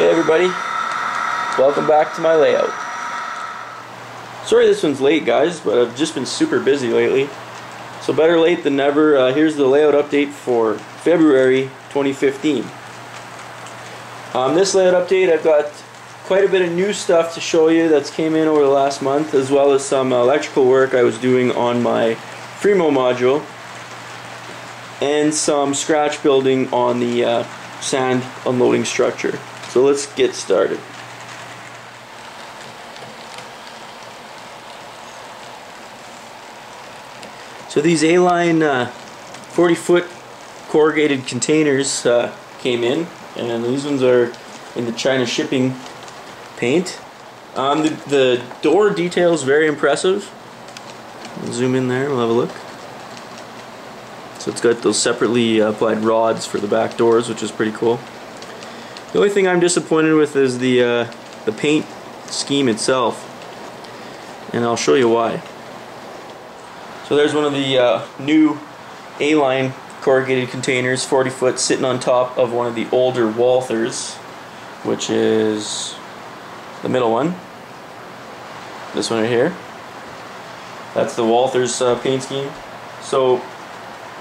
Hey everybody, welcome back to my layout. Sorry this one's late guys, but I've just been super busy lately. So better late than never. Here's the layout update for February 2015. This layout update, I've got quite a bit of new stuff to show you that's came in over the last month, as well as some electrical work I was doing on my Fremo module and some scratch building on the sand unloading structure. So let's get started. So these A-line 40-foot corrugated containers came in, and these ones are in the China shipping paint. The door detail is very impressive. I'll zoom in there, we'll have a look. So it's got those separately applied rods for the back doors, which is pretty cool. The only thing I'm disappointed with is the paint scheme itself, and I'll show you why. So there's one of the new A-line corrugated containers, 40 foot, sitting on top of one of the older Walthers, which is the middle one. This one right here. That's the Walthers paint scheme. So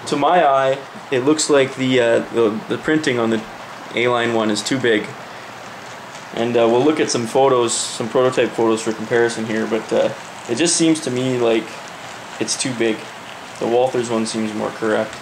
to my eye, it looks like the printing on the A-line one is too big, and we'll look at some photos, some prototype photos for comparison here, but it just seems to me like it's too big. The Walthers one seems more correct.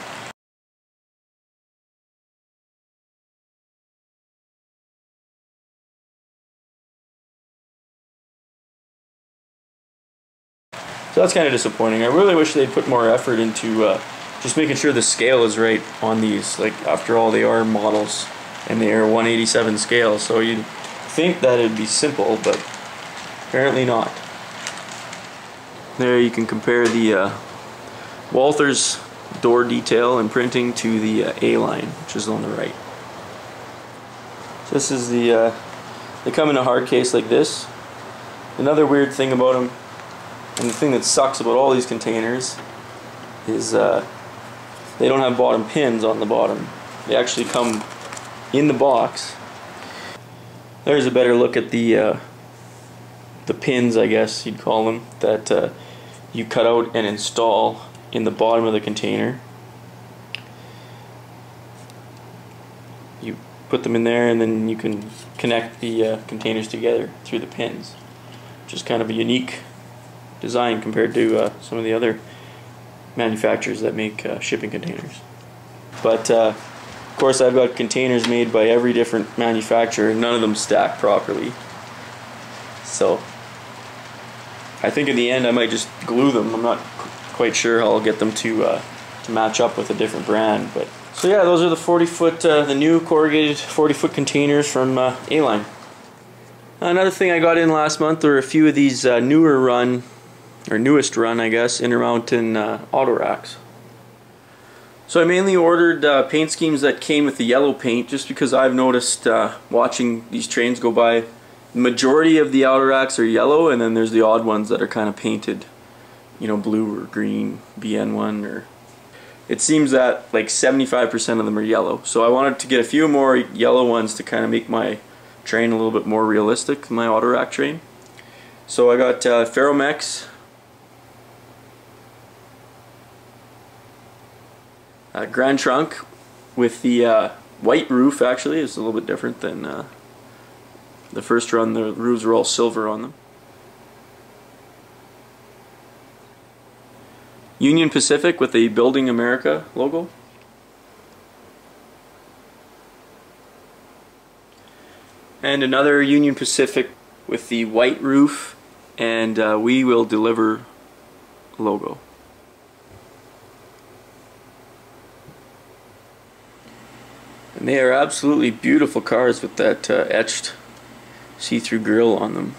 So that's kind of disappointing. I really wish they'd put more effort into just making sure the scale is right on these. Like, after all, they are models and they are 1/87 scale, so you'd think that it'd be simple, but apparently not. There you can compare the Walthers door detail and printing to the A-line, which is on the right. So this is the they come in a hard case like this. Another weird thing about them, and the thing that sucks about all these containers, is they don't have bottom pins on the bottom. They actually come in the box. There's a better look at the pins, I guess you'd call them, that you cut out and install in the bottom of the container. You put them in there, and then you can connect the containers together through the pins, which is kind of a unique design compared to some of the other manufacturers that make shipping containers. But of course, I've got containers made by every different manufacturer, and none of them stack properly. So I think in the end I might just glue them. I'm not quite sure how I'll get them to match up with a different brand. But so yeah, those are the 40-foot, the new corrugated 40-foot containers from A-line. Another thing I got in last month were a few of these newest run, I guess, Intermountain Autoracks. So I mainly ordered paint schemes that came with the yellow paint, just because I've noticed watching these trains go by, the majority of the Autoracks are yellow, and then there's the odd ones that are kind of painted, you know, blue or green, BN1, or it seems that like 75% of them are yellow. So I wanted to get a few more yellow ones to kind of make my train a little bit more realistic, my Autorack train. So I got Ferromex, Grand Trunk with the white roof. Actually, it's a little bit different than the first run. The roofs are all silver on them. Union Pacific with the Building America logo. And another Union Pacific with the white roof and We Will Deliver logo. And they are absolutely beautiful cars with that etched see-through grille on them.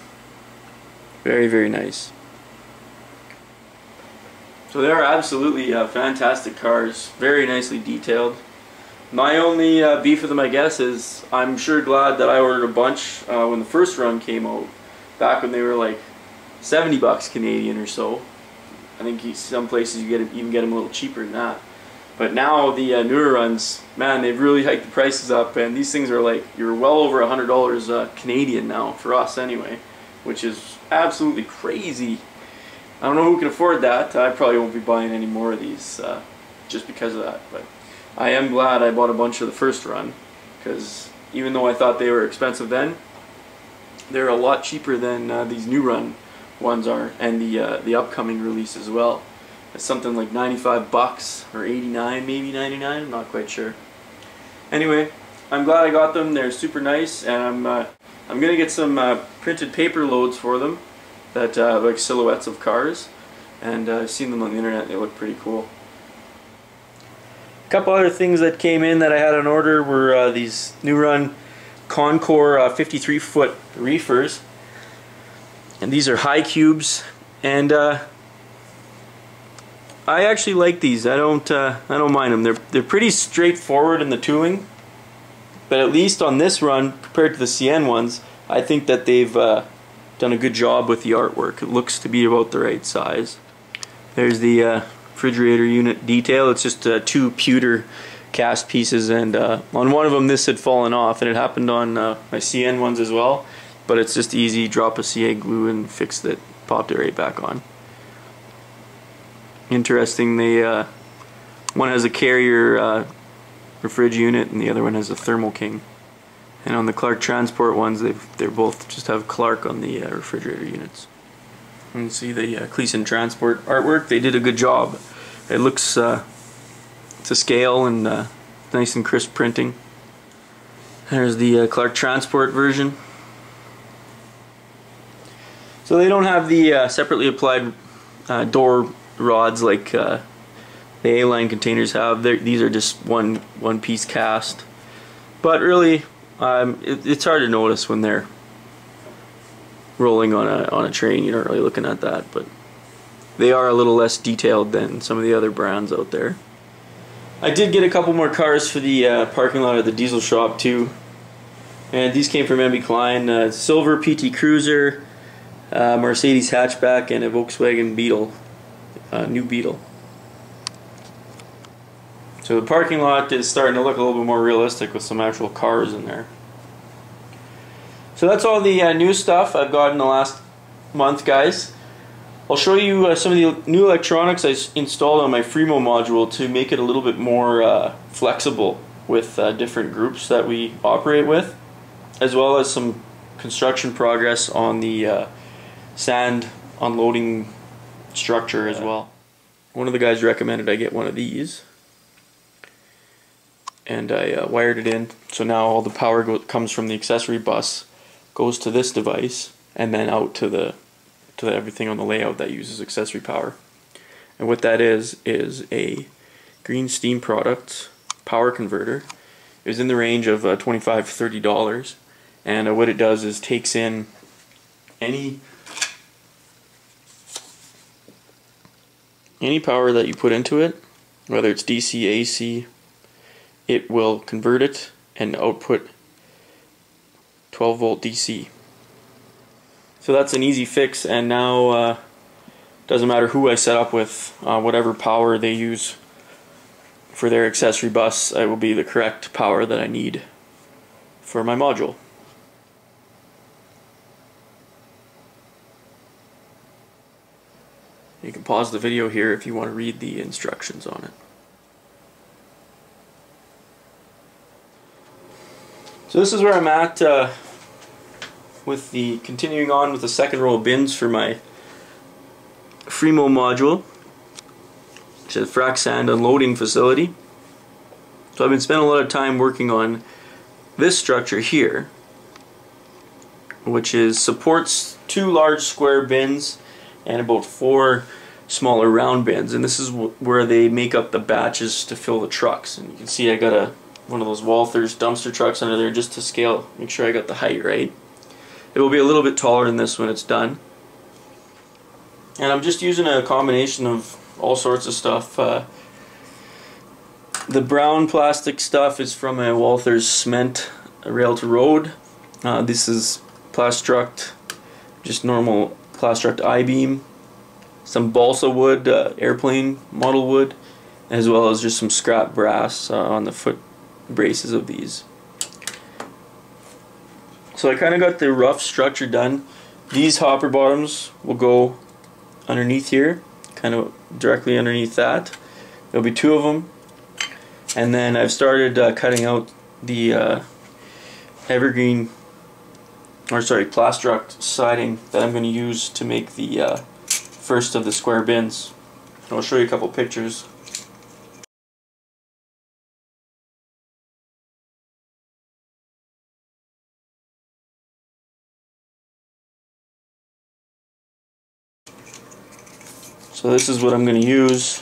Very, very nice. So they are absolutely fantastic cars, very nicely detailed. My only beef with them, I guess, is I'm sure glad that I ordered a bunch when the first run came out, back when they were like $70 Canadian or so. I think some places you even get them a little cheaper than that. But now the newer runs, man, they've really hiked the prices up, and these things are like, you're well over $100 Canadian now, for us anyway, which is absolutely crazy. I don't know who can afford that. I probably won't be buying any more of these just because of that. But I am glad I bought a bunch of the first run, because even though I thought they were expensive then, they're a lot cheaper than these new run ones are, and the upcoming release as well. It's something like 95 bucks or 89, maybe 99. I'm not quite sure. Anyway, I'm glad I got them. They're super nice, and I'm gonna get some printed paper loads for them that like silhouettes of cars, and I've seen them on the internet. They look pretty cool. A couple other things that came in that I had on order were these new run Con-Cor 53-foot reefers, and these are high cubes, and I actually like these. I don't mind them. They're pretty straightforward in the tooling, but at least on this run compared to the CN ones, I think that they've done a good job with the artwork. It looks to be about the right size. There's the refrigerator unit detail. It's just two pewter cast pieces, and on one of them this had fallen off, and it happened on my CN ones as well, but it's just easy. Drop a CA glue and fixed it, popped it right back on. Interesting, they one has a carrier refrig unit and the other one has a Thermal King. And on the Clarke Transport ones, they're both just have Clarke on the refrigerator units. You can see the Kleysen Transport artwork. They did a good job. It looks to scale and nice and crisp printing. There's the Clarke Transport version. So they don't have the separately applied door rods like the A-line containers have. These are just one piece cast, but really it's hard to notice when they're rolling on a train. You're not really looking at that, but they are a little less detailed than some of the other brands out there. I did get a couple more cars for the parking lot of the diesel shop too, and these came from MB Klein. Silver PT Cruiser, Mercedes hatchback, and a Volkswagen Beetle. New Beetle. So the parking lot is starting to look a little bit more realistic with some actual cars in there. So that's all the new stuff I've got in the last month, guys. I'll show you some of the new electronics I installed on my Fremo module to make it a little bit more flexible with different groups that we operate with, as well as some construction progress on the sand unloading structure as well. One of the guys recommended I get one of these, and I wired it in, so now all the power comes from the accessory bus, goes to this device, and then out to everything on the layout that uses accessory power. And what that is a green steam product power converter. It was in the range of $25 to $30, and what it does is takes in any power that you put into it, whether it's DC, AC, it will convert it and output 12 volt DC. So that's an easy fix, and now doesn't matter who I set up with, whatever power they use for their accessory bus, it will be the correct power that I need for my module. You can pause the video here if you want to read the instructions on it. So this is where I'm at with the continuing on with the second row of bins for my Fremo module, which is a frac sand unloading facility. So I've been spending a lot of time working on this structure here, which supports 2 large square bins and about 4 smaller round bins, and this is where they make up the batches to fill the trucks. And you can see I got one of those Walthers dumpster trucks under there just to scale, make sure I got the height right. It will be a little bit taller than this when it's done. And I'm just using a combination of all sorts of stuff. The brown plastic stuff is from a Walthers cement rail to road. This is Plastruct, just normal Plastruct I-beam. Some balsa wood, airplane model wood, as well as just some scrap brass on the foot braces of these. So I kind of got the rough structure done. These hopper bottoms will go underneath here, kind of directly underneath that. There'll be 2 of them, and then I've started cutting out the evergreen, or sorry, plastruct siding that I'm going to use to make the first of the square bins. And I'll show you a couple pictures. So this is what I'm going to use.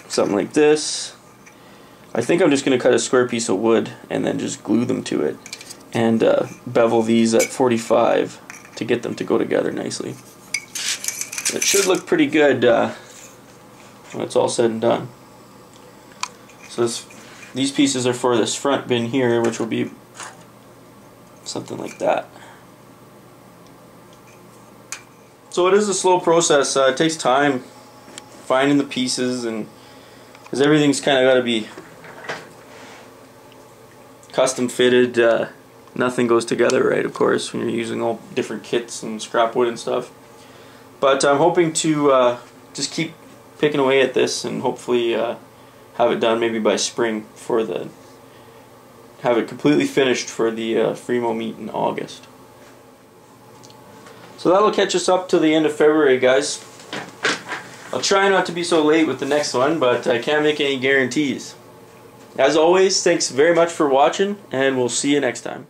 Something like this. I think I'm just going to cut a square piece of wood and then just glue them to it, and bevel these at 45 to get them to go together nicely. It should look pretty good when it's all said and done. So these pieces are for this front bin here, which will be something like that. So it is a slow process. It takes time finding the pieces, and because everything's kind of got to be custom fitted. Nothing goes together right, of course, when you're using all different kits and scrap wood and stuff. But I'm hoping to just keep picking away at this and hopefully have it done maybe by spring for have it completely finished for the Fremo meet in August. So that'll catch us up to the end of February, guys. I'll try not to be so late with the next one, but I can't make any guarantees. As always, thanks very much for watching, and we'll see you next time.